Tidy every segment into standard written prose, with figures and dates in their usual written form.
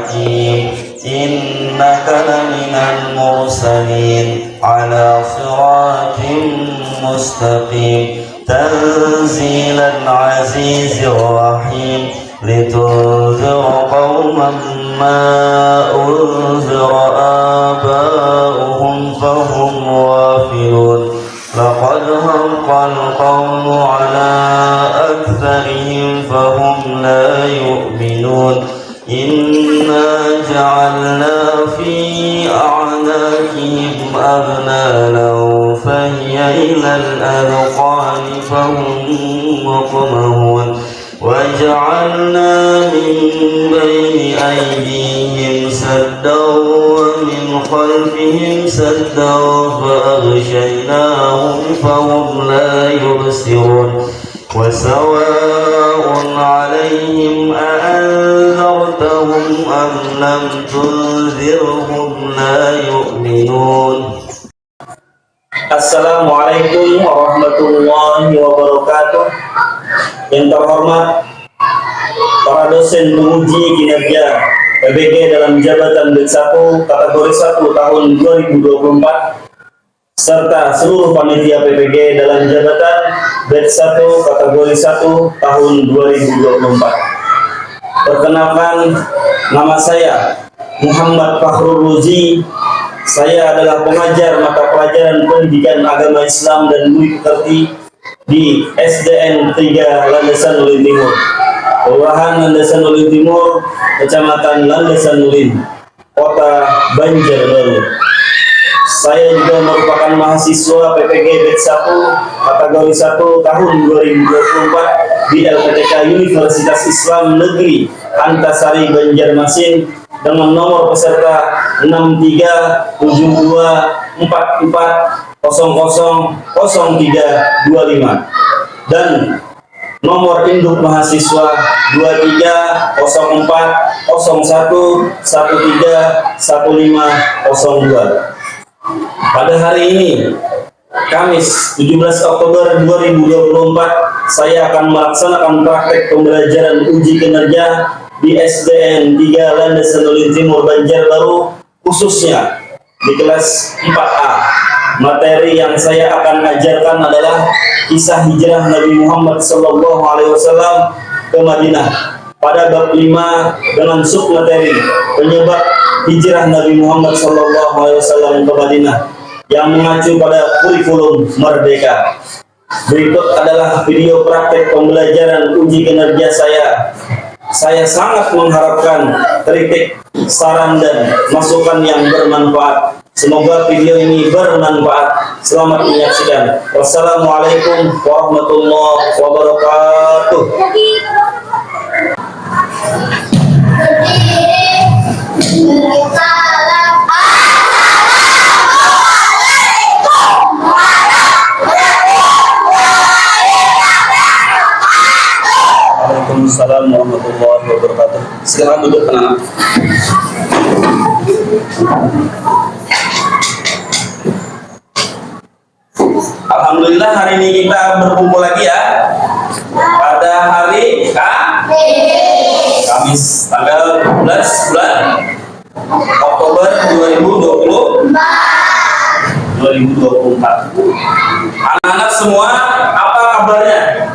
الحكيم إنك لمن المرسلين على صراط مستقيم تنزيل العزيز الرحيم لتنذر قوما ما أنذر آباؤهم فهم غافلون لقد حق القول على أكثرهم فهم لا يؤمنون إنا جعلنا في أعناقهم أغلالا فهي إلى الأذقان فهم مقمحون وجعلنا من بين أيديهم سدا ومن خلفهم سدا فأغشيناهم فهم لا يبصرون وسواء عليهم أأنذرتهم أم لم تنذرهم لا يؤمنون. Assalamualaikum warahmatullahi wabarakatuh. Yang terhormat para dosen penguji kinerja PBG dalam jabatan Bet1 kategori 1 tahun 2024 serta seluruh panitia PBG dalam jabatan Bet1 kategori 1 tahun 2024. Perkenalkan, nama saya Muhammad Fakhrul Ruzi. Saya adalah pengajar mata pelajaran pendidikan agama Islam dan budi pekerti di SDN 3 Landasan Ulin Timur, Kelurahan Landasan Ulin Timur, Kecamatan Landasan Ulin, Kota Banjarbaru. Saya juga merupakan mahasiswa PPG Bet1 kategori 1 tahun 2024 di LPTK Universitas Islam Negeri Antasari Banjarmasin dengan nomor peserta 637440000325 dan nomor induk mahasiswa 230401131502. Pada hari ini, Kamis 17 Oktober 2024, saya akan melaksanakan praktek pembelajaran uji kinerja di SDN 3 Landasan Ulin Timur Banjarbaru, khususnya di kelas 4A. Materi yang saya akan ajarkan adalah kisah hijrah Nabi Muhammad SAW ke Madinah pada bab 5 dengan submateri penyebab hijrah Nabi Muhammad SAW ke Madinah yang mengacu pada kurikulum Merdeka. Berikut adalah video praktek pembelajaran uji kinerja saya. Saya sangat mengharapkan kritik, saran, dan masukan yang bermanfaat. Semoga video ini bermanfaat. Selamat menyaksikan. Wassalamualaikum warahmatullahi wabarakatuh. Waalaikumsalam warahmatullahi wabarakatuh. Silakan duduk, anak. Alhamdulillah, hari ini kita berkumpul lagi ya pada hari Kamis tanggal 12 bulan Oktober 2024. Anak-anak semua, apa kabarnya?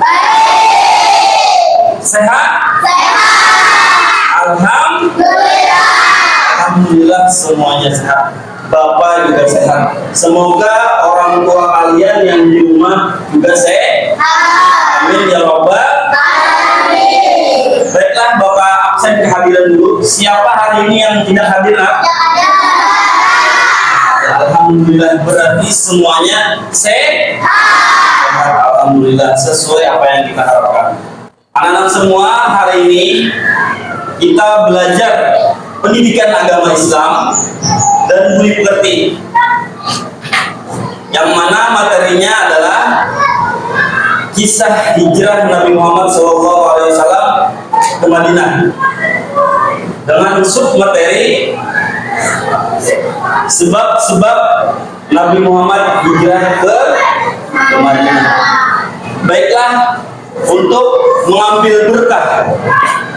Sehat? Alhamdulillah semuanya sehat. Bapak juga sehat. Semoga orang tua kalian yang di rumah juga sehat. Amin ya robbal alamin. Baiklah, Bapak absen kehadiran dulu. Siapa hari ini yang tidak hadir? Alhamdulillah, berarti semuanya sehat. Alhamdulillah, sesuai apa yang kita harapkan. Anak-anak semua, hari ini kita belajar pendidikan agama Islam dan budi pekerti, yang mana materinya adalah kisah hijrah Nabi Muhammad SAW ke Madinah dengan submateri sebab-sebab Nabi Muhammad hijrah ke Madinah. Baiklah, untuk mengambil berkah.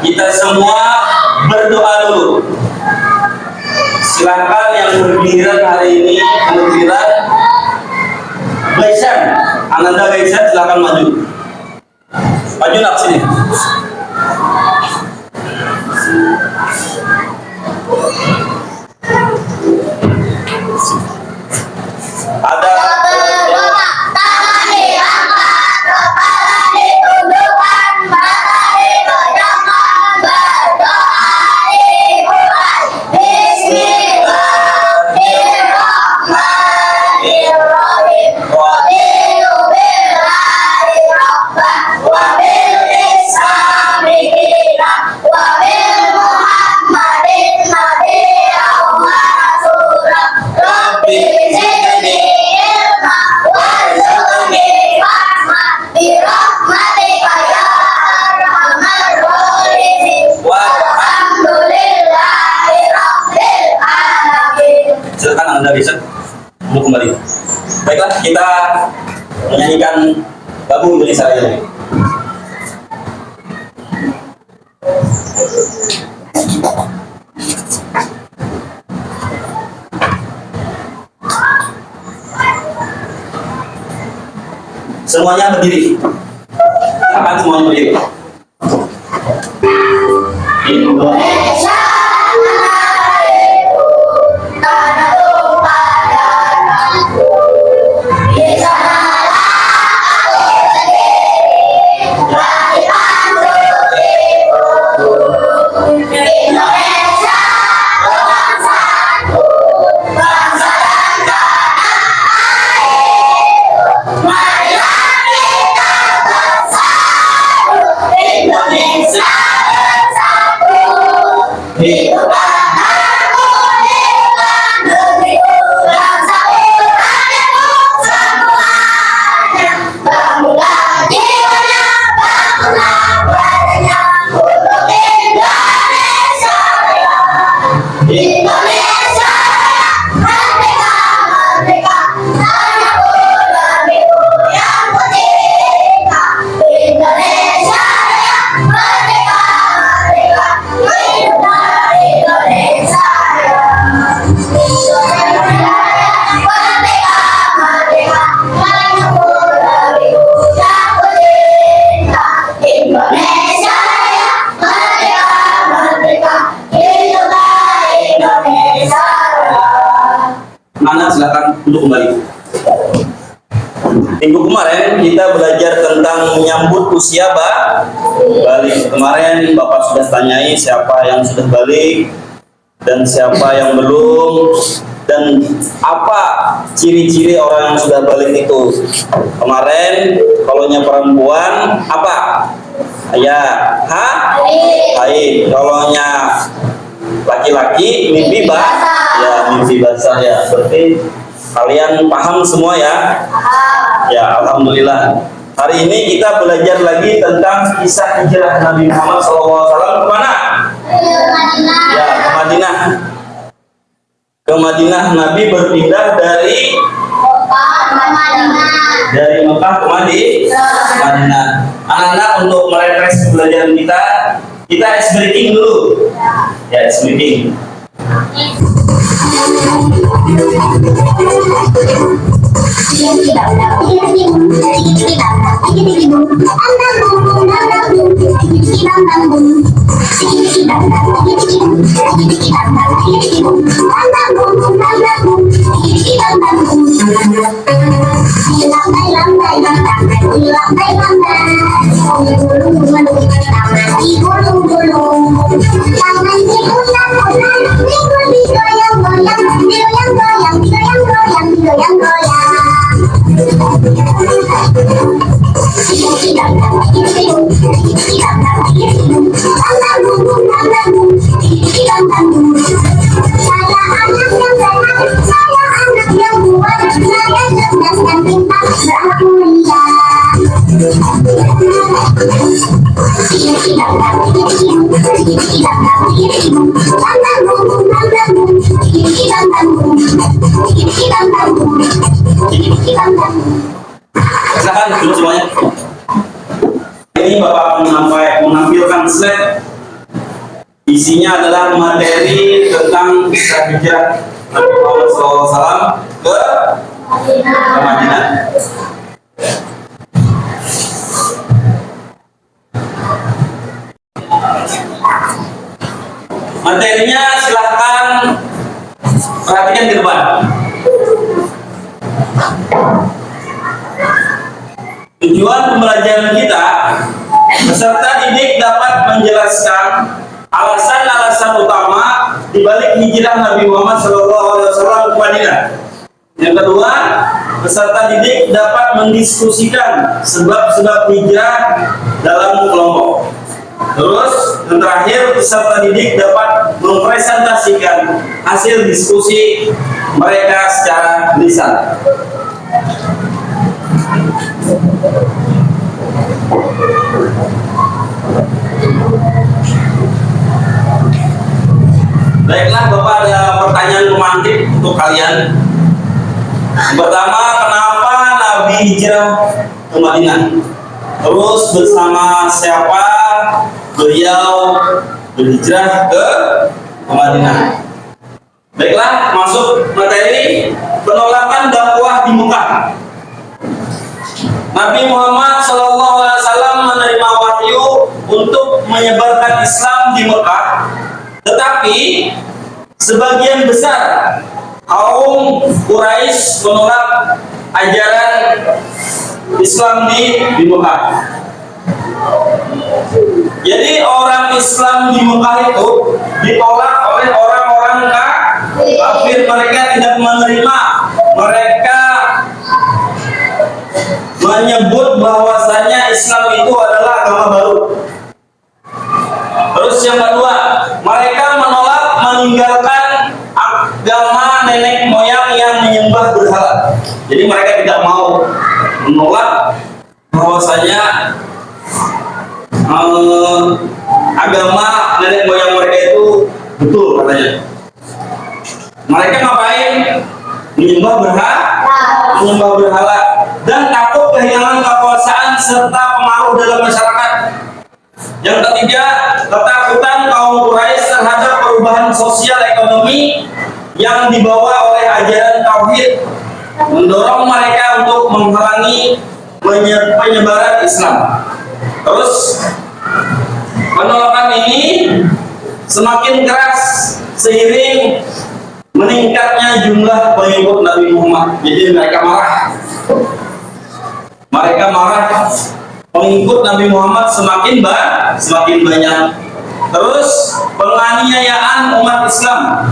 Kita semua berdoa dulu. Silakan yang bergiliran hari ini, bergiliran Gaisan, Ananda Gaisan, silakan maju. Maju nak sini. Ada Anda bisa untuk kembali. Baiklah, kita menyanyikan lagu Indonesia Raya. Semuanya berdiri. Akan semuanya berdiri. Indonesia. Mana silakan untuk kembali. Minggu kemarin kita belajar tentang menyambut usia balik. Kemarin Bapak sudah tanyai siapa yang sudah balik dan siapa yang belum, dan apa ciri-ciri orang yang sudah balik itu. Kemarin kalaunya perempuan apa? Ya, haid. Kalaunya laki-laki mimpi mimpi basah ya. Berarti kalian paham semua ya? Ya, alhamdulillah. Hari ini kita belajar lagi tentang kisah hijrah Nabi Muhammad SAW kemana? Ya, ke Madinah. Ke Madinah. Nabi berpindah dari Mekah ke Madinah. Anak-anak, untuk merefresh pelajaran kita ice breaking dulu. Ya, ice breaking. Silakan duduk semuanya. Isinya adalah materi tentang kisah hijrah Nabi Muhammad SAW ke Madinah. Materinya silahkan perhatikan ke depan. Tujuan pembelajaran kita, peserta didik dapat menjelaskan alasan-alasan utama di balik hijrah Nabi Muhammad SAW ke Madinah. Yang kedua, peserta didik dapat mendiskusikan sebab-sebab hijrah dalam kelompok. Terus, yang terakhir, peserta didik dapat mempresentasikan hasil diskusi mereka secara lisan. Baiklah Bapak, ada pertanyaan pemantik untuk kalian. Yang pertama, kenapa Nabi hijrah ke Madinah? Terus bersama siapa beliau berhijrah ke Madinah? Baiklah, masuk materi penolakan dakwah di Mekah. Nabi Muhammad SAW menerima wahyu untuk menyebarkan Islam di Mekah, tetapi sebagian besar kaum Quraisy menolak ajaran Islam di Mekah. Jadi orang Islam di Mekah itu ditolak oleh orang-orang kafir. Mereka tidak menerima. Mereka menyebut bahwasanya Islam itu adalah agama baru. Terus yang kedua, mereka menolak meninggalkan agama nenek moyang yang menyembah berhala. Jadi mereka tidak mau menolak bahwasanya agama nenek moyang mereka itu betul katanya. Mereka ngapain? Menyembah berhala dan takut kehilangan kekuasaan serta pengaruh dalam masyarakat. Yang ketiga, ketakutan kaum Quraisy terhadap perubahan sosial ekonomi yang dibawa oleh ajaran tauhid mendorong mereka untuk menghalangi penyebaran Islam. Terus penolakan ini semakin keras seiring meningkatnya jumlah pengikut Nabi Muhammad. Jadi mereka marah. Pengikut Nabi Muhammad semakin banyak. Terus penganiayaan umat Islam.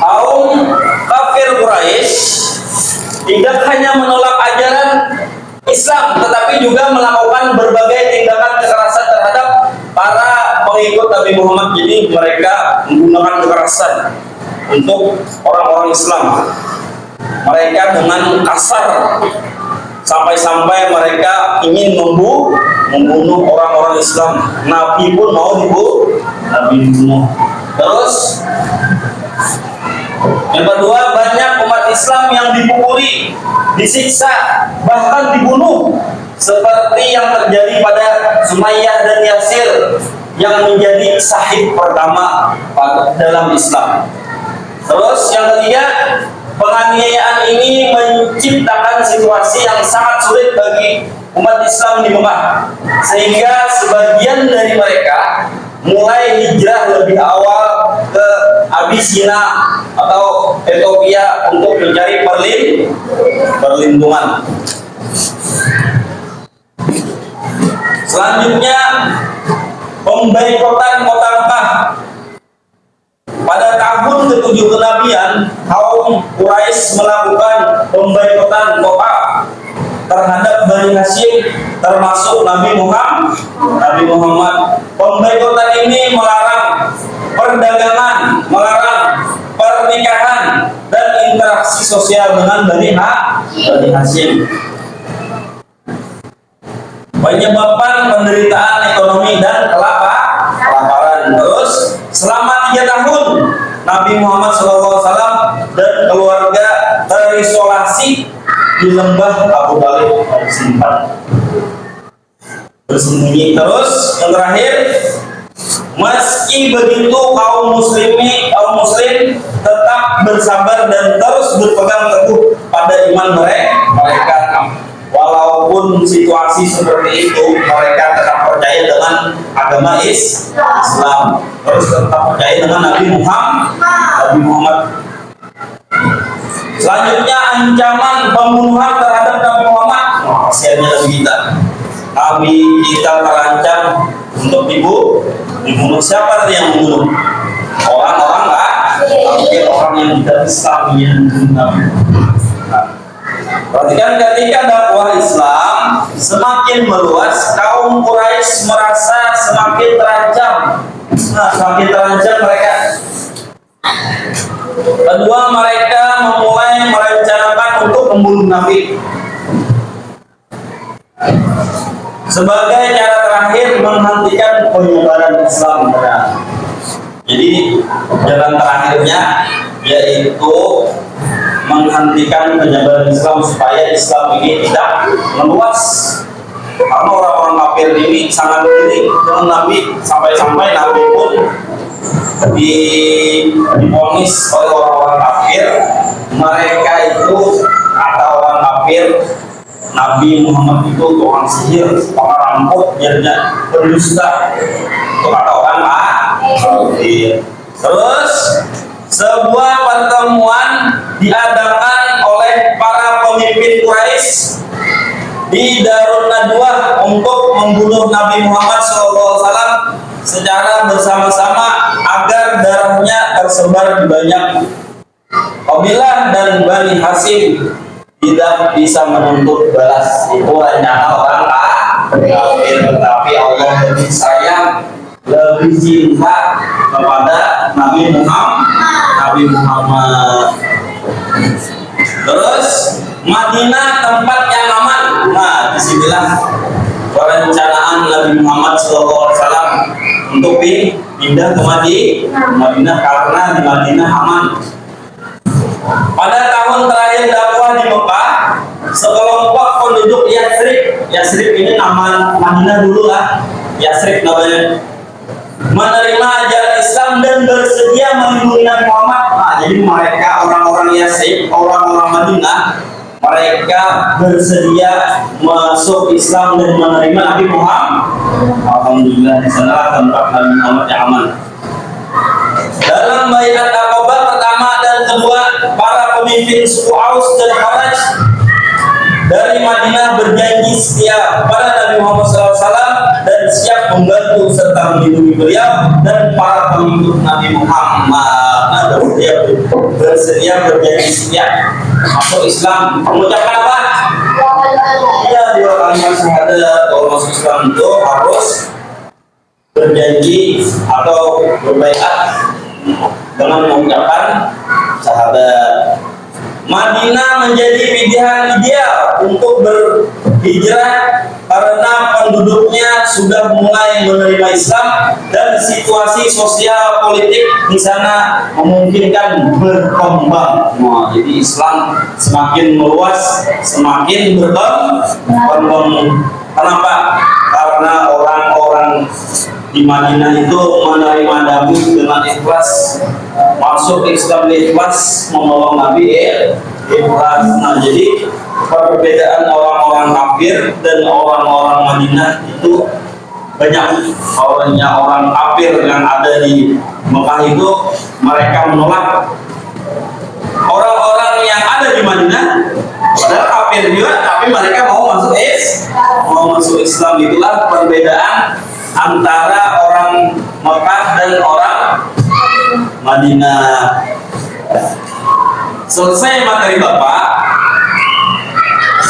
Kaum kafir Quraisy tidak hanya menolak ajaran Islam, tetapi juga melakukan berbagai tindakan kekerasan terhadap para pengikut Nabi Muhammad. Jadi mereka menggunakan kekerasan untuk orang-orang Islam. Mereka dengan kasar sampai-sampai mereka ingin membunuh orang-orang Islam. Nabi pun mau dibunuh. Terus yang kedua, banyak umat Islam yang dipukuli, disiksa, bahkan dibunuh, seperti yang terjadi pada Sumayyah dan Yasir yang menjadi syahid pertama dalam Islam. Terus yang ketiga, penganiayaan ini menciptakan situasi yang sangat sulit bagi umat Islam di Mekah, sehingga sebagian dari mereka mulai hijrah lebih awal ke Abyssinia atau Ethiopia untuk mencari perlindungan. Selanjutnya, pemboikotan kota Mekah. Pada tahun ke-7 kenabian, kaum Quraisy melakukan pemboikotan kota terhadap Bani Hashim, termasuk Nabi Muhammad. Pemboikotan ini melarang perdagangan, melarang pernikahan dan interaksi sosial dengan Bani Hashim, menyebabkan penderitaan ekonomi dan kelaparan. Terus selama 3 tahun Nabi Muhammad SAW dan keluarga terisolasi di lembah Abu Talib, bersembunyi. Terus yang terakhir, Meski begitu kaum muslim tetap bersabar dan terus berpegang teguh pada iman mereka. Walaupun situasi seperti itu, mereka tetap percaya dengan agama Islam, terus tetap percaya dengan Nabi Muhammad. Selanjutnya ancaman pembunuhan terhadap Nabi Muhammad. Kasihannya Nabi kita terancam untuk dibunuh. Siapa tadi yang membunuh? Orang-orang kafir, orang yang tidak Islam yang membunuh. Perhatikan, ketika dakwah Islam semakin meluas, kaum Quraisy merasa semakin terancam. Semakin terancam mereka. Kedua, mereka memulai merencanakan untuk membunuh Nabi. Sebagai cara terakhir menghentikan penyebaran Islam. Jadi jalan terakhirnya yaitu menghentikan penyebaran Islam supaya Islam ini tidak meluas. Karena orang-orang kafir ini sangat iri dengan Nabi, sampai-sampai Nabi pun divonis oleh orang-orang kafir. Mereka itu kata orang kafir, Nabi Muhammad itu tukang sihir, tukang rampok, jadinya berdusta. Itu kata orang kafir. Terus sebuah pertemuan diadakan oleh para pemimpin Quraisy di Darun Nadwah untuk membunuh Nabi Muhammad SAW secara bersama-sama agar darahnya tersebar di banyak kabilah, dan Bani Hasyim tidak bisa menuntut balas. Itu rencana orang kafir, tetapi Allah lebih sayang, lebih cinta kepada Nabi Muhammad. Terus Madinah tempat yang aman. Disinilah perencanaan Nabi Muhammad SAW untuk pindah ke Madinah karena di Madinah aman. Pada tahun terakhir dakwah di Mekah, sekelompok penduduk Yasrib ini nama Madinah dulu lah, Yasrib namanya, menerima ajaran Islam dan bersedia melindungi Nabi Muhammad. Jadi mereka orang-orang Yasrib, orang-orang Madinah, mereka bersedia masuk Islam dan menerima Nabi Muhammad. Alhamdulillah, di sana tempat Nabi Muhammad yang aman. Dalam baiat Aqabah pertama dan kedua, para pemimpin suku Aus dan Kharaj dari Madinah berjanji setia pada Nabi Muhammad SAW dan siap membantu serta melindungi beliau dan para pengikut Nabi Muhammad. Dia bersedia berjanji setia masuk Islam. Mengucapkan apa? Ya, dua kalimat syahadat. Kalau masuk Islam itu harus berjanji atau berbaiat dengan mengucapkan syahadat. Madinah menjadi pilihan ideal untuk berhijrah karena penduduknya sudah mulai menerima Islam dan situasi sosial politik di sana memungkinkan berkembang. Jadi Islam semakin meluas, semakin berkembang. Kenapa? Karena orang-orang di Madinah itu menerima Nabi dengan ikhlas, masuk Islam ikhlas, menolong Nabi ikhlas. Jadi perbedaan orang-orang kafir dan orang-orang Madinah itu banyak. Orang kafir yang ada di Mekah itu mereka menolak orang-orang yang ada di Madinah, padahal kafir juga, tapi mereka mau masuk Islam. Itulah perbedaan antara orang Mekah dan orang Madinah. Selesai materi Bapak,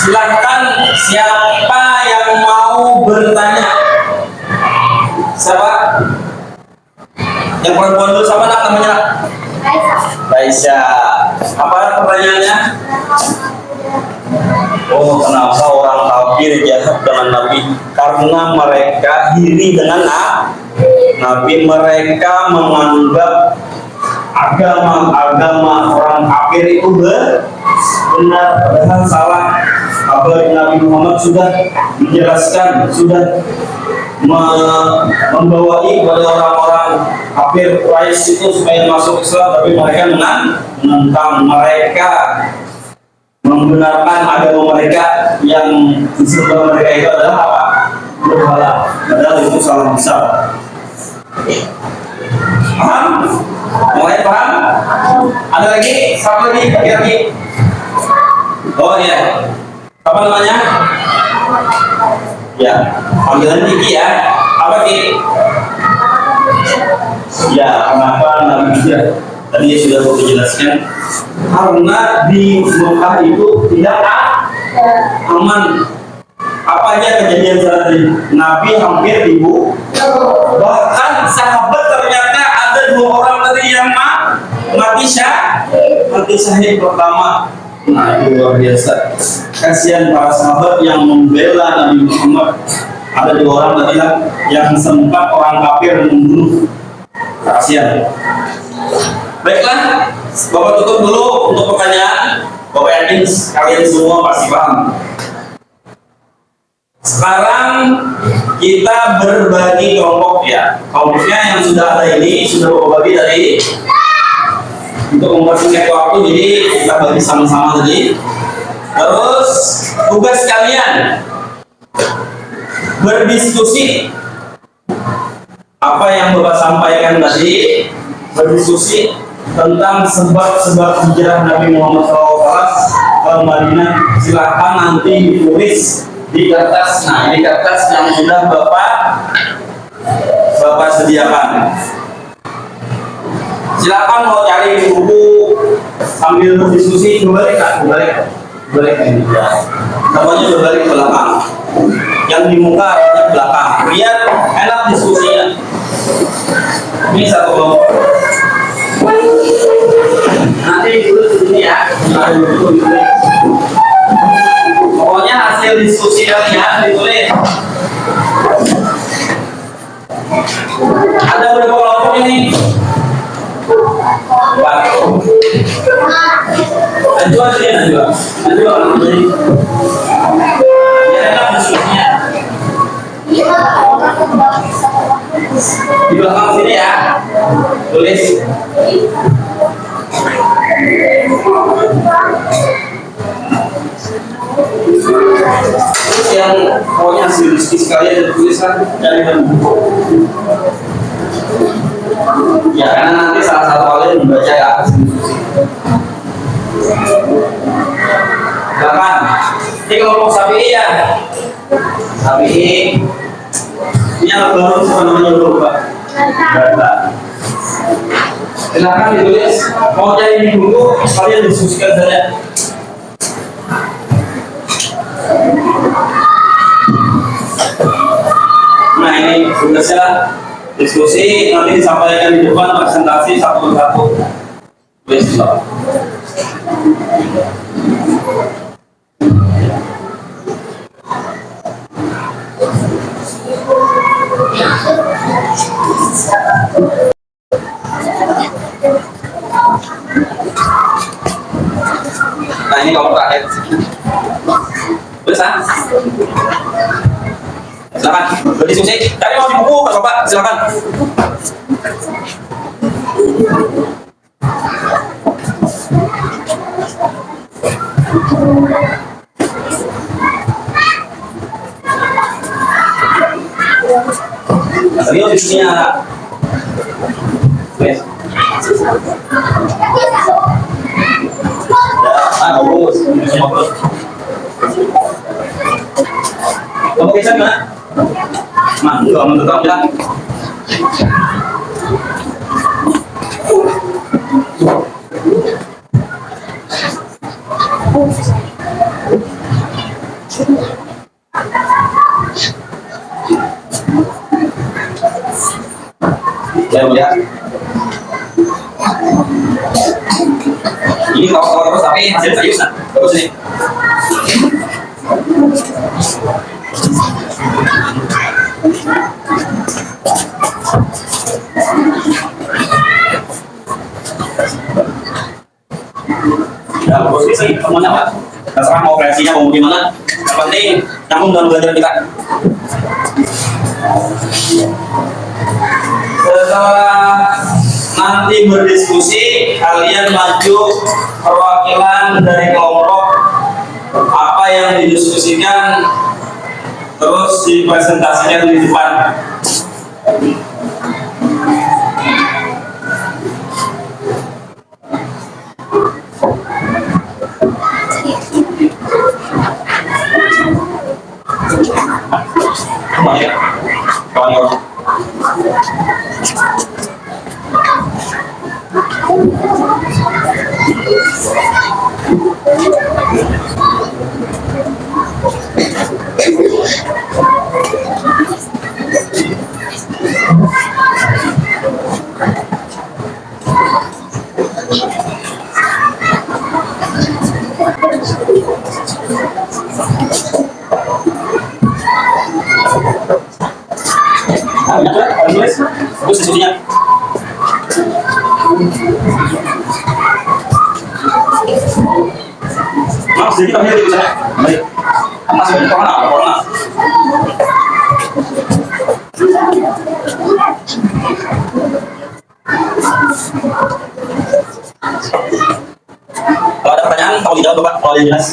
silahkan siapa yang mau bertanya. Siapa? Yang perempuan dulu, sama nak namanya? Raisa. Apa pertanyaannya? Oh, kenapa orang kafir jahat dengan Nabi? Karena mereka iri dengan Nabi. Mereka menganggap agama orang kafir itu benar, padahal salah. Kabar Nabi Muhammad sudah menjelaskan, sudah membawai kepada orang-orang kafir Quraisy itu supaya masuk Islam, tapi mereka menentang, mereka membenarkan agama mereka yang disebut mereka itu adalah apa? Berhala. Padahal itu salah besar. Paham? Mulai paham? Ada lagi? Satu lagi? Oh iya. Apa namanya? Ya, panggilan Kiki ya. Apa Ki? Ya, kenapa Nabi Hijrah? Tadi sudah saya jelaskan. Karena di Mekah itu tidak aman. Apa aja kejadian saat ini? Nabi hampir dibunuh. Bahkan sahabat ternyata ada 2 orang tadi yang mati syahid pertama. Nah, itu luar biasa. Kasihan para sahabat yang membela Nabi Muhammad. Ada 2 orang tadi yang sempat orang kafir membunuh. Kasihan. Baiklah, Bapak tutup dulu untuk pertanyaan. Bapak yakin kalian semua pasti paham. Sekarang kita berbagi kelompok ya. Kelompoknya yang sudah ada ini sudah Bapak bagi tadi. Untuk mempersingkat waktu, jadi kita bagi sama-sama tadi. Terus tugas kalian berdiskusi apa yang Bapak sampaikan tadi, berdiskusi tentang sebab-sebab hijrah Nabi Muhammad SAW ke Madinah. Silahkan nanti ditulis di kertas. Nah, ini kertas yang sudah Bapak sediakan. Silakan mau cari buku sambil berdiskusi, berbalik ini ya. Namanya berbalik ke belakang. Yang di muka yang belakang. Biar enak diskusinya. Ini satu kelompok. Nanti dulu sini ya. Pokoknya hasil diskusi kalian ditulis. Ada berapa kelompok ini? Najwa sini, Najwa biar enak diskusinya. Di belakang sini ya, tulis. Terus yang pokoknya hasil diskusi kalian dan tulisan dari buku. Ya, karena nanti salah satu kalian membaca ya hasil diskusi. Silakan. Ini kelompok Sabi'i ya. Sabi'i. Ini anak baru siapa namanya lupa. Silakan ditulis. Mau cari di buku, kalian diskusikan saja. Nah, ini tugasnya diskusi, nanti disampaikan di depan presentasi satu persatu. Besok. Nah, ini kelompok terakhir. Bisa? Silakan berdiskusi. Cari mau di buku, Pak Bapak, silakan. Serius diskusinya. Wes. Bagus. Kamu kisah gimana? Mantul, kamu tetap ya. Ya. Ini kalau terus tapi hasil serius nah. Bagus nih. Ya, bagus sih semuanya Pak. Terserah mau kreasinya mau gimana. Yang penting nyambung dengan belajar kita. Setelah nanti berdiskusi, kalian maju perwakilan dari kelompok apa yang didiskusikan, terus dipresentasikan di depan. Bagus diskusinya. Maaf sedikit kami lagi bisa. Baik. Masih banyak corona. Kalau ada pertanyaan, tolong dijawab Bapak, kalau yang jelas.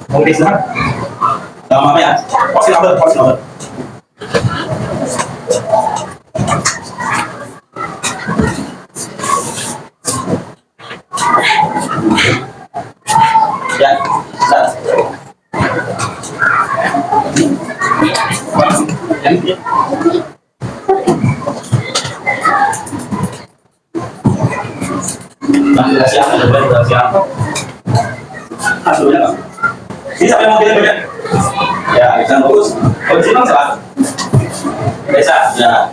Mau istirahat? Jangan apa ya? Vaksin kabel. Ya, start. Sudah siap. Hasilnya Pak. Ini siapa yang mau kirim bagian? Ya, bisa bagus. Kalau Simang siapa? Reza, ya.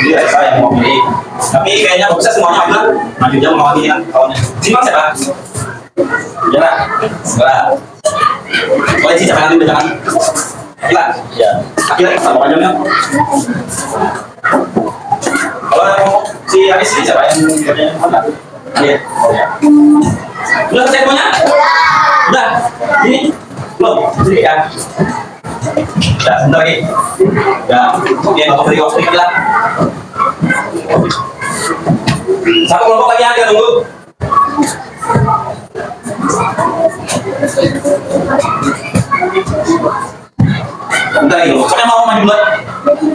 Ini Reza yang mau pilih. Tapi kayaknya bisa semuanya ambil. Maju dia mengawali kan kawannya. Simang siapa? Ya, sekarang. Boleh sih jangan ambil jangan. Gila. Ya. Akhirnya sama panjangnya. Kalau si Aris ini siapa yang kerjanya mana? Iya. Udah selesai semuanya? Udah. Ini belum. Sedikit ya. Ya, sebentar lagi. Ya, oke, Bapak beri waktu sedikit lah. Satu kelompok lagi ada tunggu. Bentar lagi dulu. Siapa yang mau maju dulu?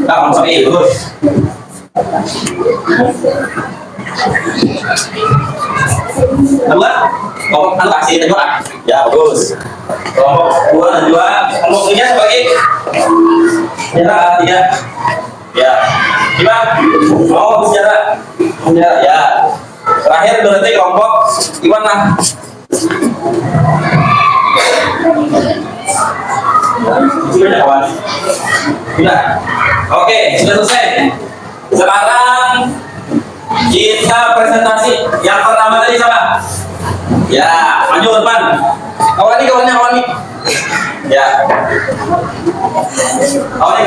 Nah, kamu sampai bagus. Dua, kelompok anu kasih dua, ya bagus. Kelompok dua dan dua, kelompoknya sebagai tiga, ya. Gimana? Mau bicara, ya. Terakhir berarti kelompok Iwan lah. Sudah kawan. Sudah. Oke, sudah selesai. Sekarang kita presentasi. Yang pertama tadi siapa? Ya, maju ke depan. Kawan nih. Ya. Kawan nih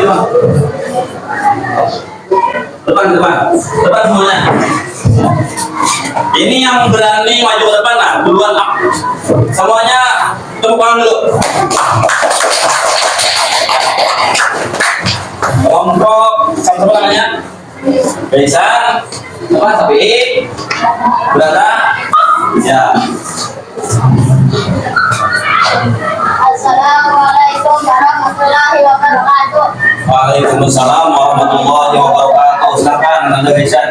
depan. Depan semuanya. Ini yang berani maju ke depan lah, duluan up. Semuanya tepuk tangan dulu. Kelompok sama-sama namanya. Besan, apa tapi berada, ya. Assalamualaikum warahmatullahi wabarakatuh. Waalaikumsalam warahmatullahi wabarakatuh. Silakan Anda Besan.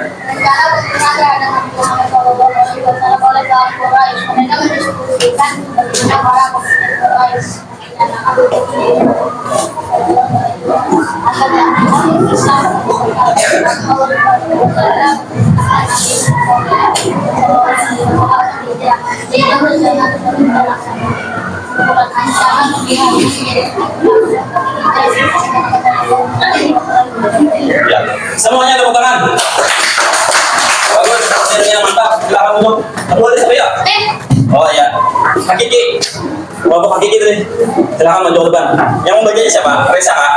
Ya, semuanya tepuk tangan. Bagus, hasilnya mantap. Silakan duduk. Kedua siapa ya? Oh ya, Kak Kiki. Kelompok kaki gitu deh. Silakan maju ke depan. Yang membacanya siapa? Reza Kak?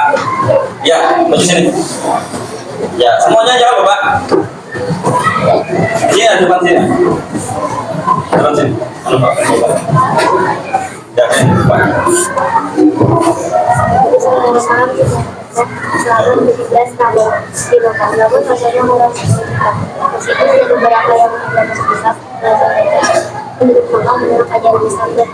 Ya, maju sini. Ya, semuanya jawab Bapak. Iya, depan sini. Depan sini. Anu, Pak. Ya, Pak. Selalu 17 tahun di lokal, namun rasanya murah sekitar. Meskipun ada beberapa yang menghadap besar, belajar mereka penduduk lokal menurut ajaran Islam dan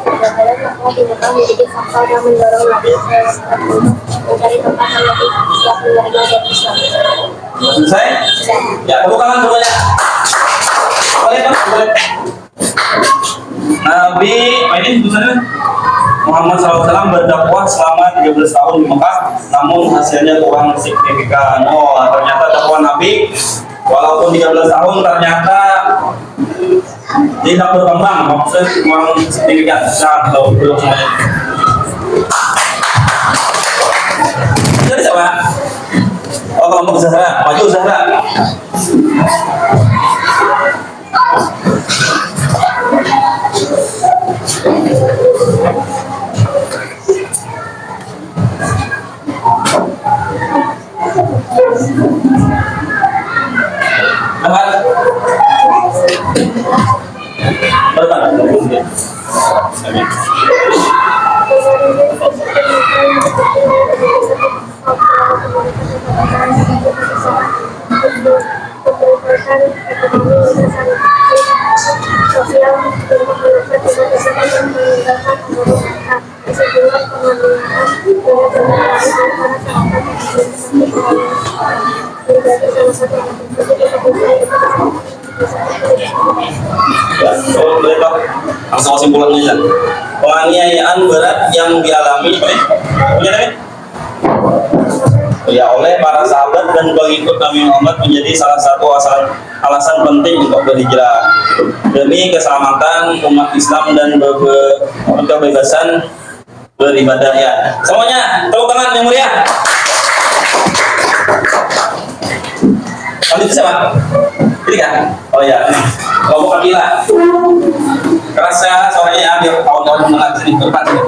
Kadang-kadang mereka binatang menjadi faktor yang mendorong Nabi SAW mencari tempat yang lebih siap menerima dan Islam. Selesai? Ya, tepuk tangan semuanya. Boleh, Pak? Boleh. Nabi, ini tulisannya Muhammad SAW berdakwah selama 13 tahun di Mekah, namun hasilnya kurang signifikan. Oh, ternyata dakwah Nabi walaupun 13 tahun ternyata tidak berkembang, maksudnya kurang signifikan. Nah, kalau belum semuanya. Jadi siapa? Oh, kelompok Zahra, maju Zahra. Ya, langsung kesimpulannya ya. Penganiayaan berat yang dialami ya oleh para sahabat dan pengikut Nabi Muhammad menjadi salah satu alasan penting untuk berhijrah demi keselamatan umat Islam dan kebebasan beribadah ya. Semuanya tepuk tangan yang mulia. Kalau itu siapa? Ini kan? Oh ya, kelompok Akila. Kerasa suaranya biar kawan-kawan mendengar sini depan sini.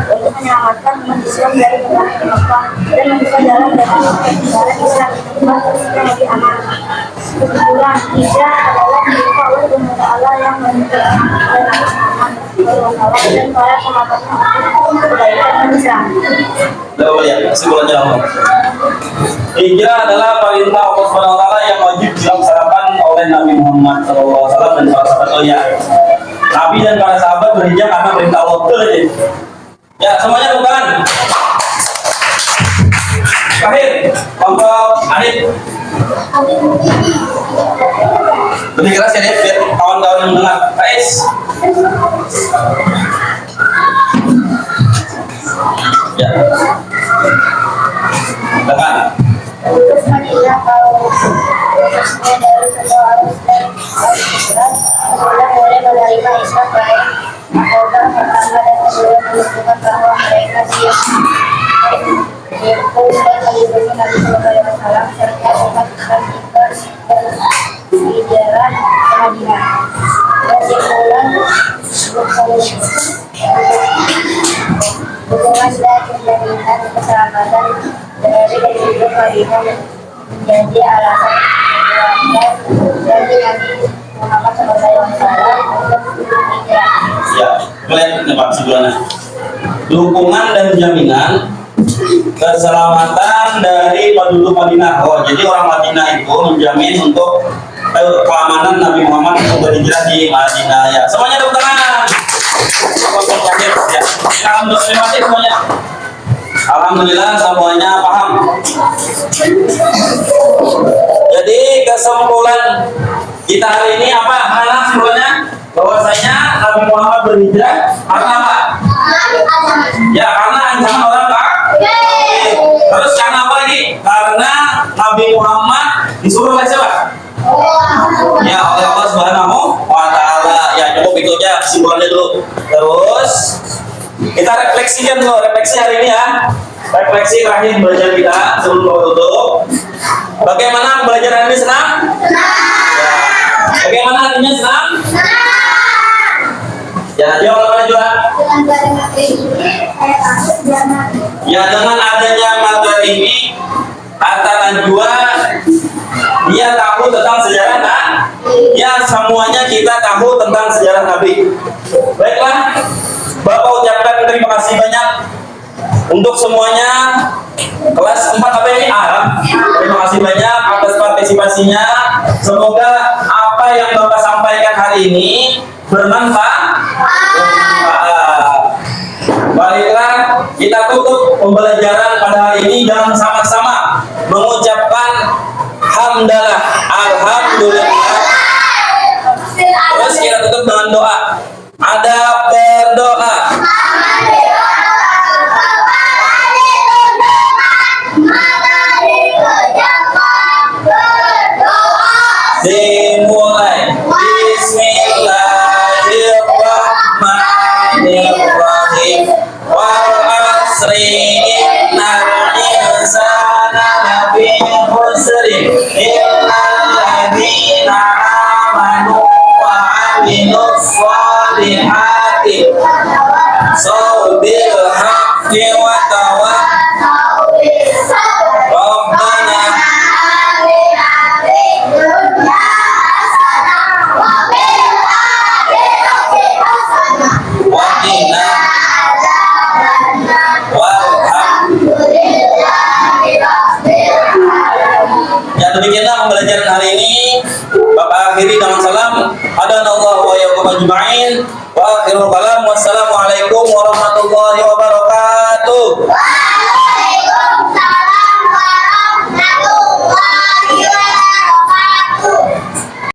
Untuk menyelamatkan umat Islam dari berbagai Mekah dan membuka jalan bagi negara Islam yang lebih aman. Kesimpulan, hijrah adalah milik Allah Subhanahu wa Ta'ala yang menentukan dan para sahabatnya untuk kebaikan manusia. Ya, kesimpulannya Allah. Hijrah adalah perintah Allah Subhanahu wa Ta'ala yang wajib dilaksanakan oleh Nabi Muhammad SAW dan para sahabatnya. Nabi dan para sahabat berhijrah karena perintah Allah. Ya, semuanya tepuk tangan. Terakhir, kelompok Adit. Lebih keras ya, Dit, biar kawan-kawan yang mendengar. Guys. Ya. Depan. Untuk menilai kalau prosesnya dari kedua arus dan sesudah boleh menerima Islam baik ataukah pertama dan kedua menunjukkan bahwa mereka siap yaitu dan melindungi Nabi Sallallahu Alaihi Wasallam serta umat Islam di jalan ke Madinah. Kesimpulan dukungan dan jaminan keselamatan dari hidup Madinah menjadi alasan dari Nabi Muhammad SAW untuk hijrah. Ya, melihat ini Pak sebenarnya. Dukungan dan jaminan keselamatan dari penduduk Madinah. Oh, jadi orang Madinah itu menjamin untuk keamanan Nabi Muhammad untuk berhijrah di Madinah. Ya, semuanya tepuk tangan. Ya, alhamdulillah semuanya. Alhamdulillah semuanya paham. Jadi kesimpulan kita hari ini apa? Mana kesimpulannya? Bahwasanya Nabi Muhammad berhijrah karena apa? Ya, karena ancaman orang kafir. Terus karena apa lagi? Karena Nabi Muhammad disuruh oleh siapa? Ya, oleh Allah Subhanahu wa Ta'ala. Ya, cukup itu aja kesimpulannya dulu. Terus Kita refleksikan dulu, refleksi hari ini ya. Refleksi terakhir belajar kita sebelum kita tutup. Bagaimana pembelajaran ini senang? Ya. Bagaimana artinya senang? Ya, jawab mana juga? Ya, dengan adanya materi ini, kata Najwa, dia tahu tentang sejarah kan? Ya, semuanya kita tahu tentang sejarah Nabi. Baiklah, Bapak ucapkan terima kasih banyak untuk semuanya. Kelas 4 apa ini? Arab. Terima kasih banyak atas partisipasinya. Semoga apa yang Bapak sampaikan hari ini bermanfaat. Baiklah, kita tutup pembelajaran pada hari ini dengan sama-sama mengucapkan hamdalah, alhamdulillah. Terus kita tutup dengan doa. Ada berdoa. Dimulai. Bismillahirrahmanirrahim. Wal asri innal insana lafi khusrin illal ladzina amanu wa 'amilus shalihati bil haqqi wa tawassau Rabbana wa qina ya, demikianlah pembelajaran hari ini. Bapak akhiri dengan salam. Hadanallahu wa iyyakum ajma'in. Wa akhirul kalam. Wassalamualaikum warahmatullahi wabarakatuh.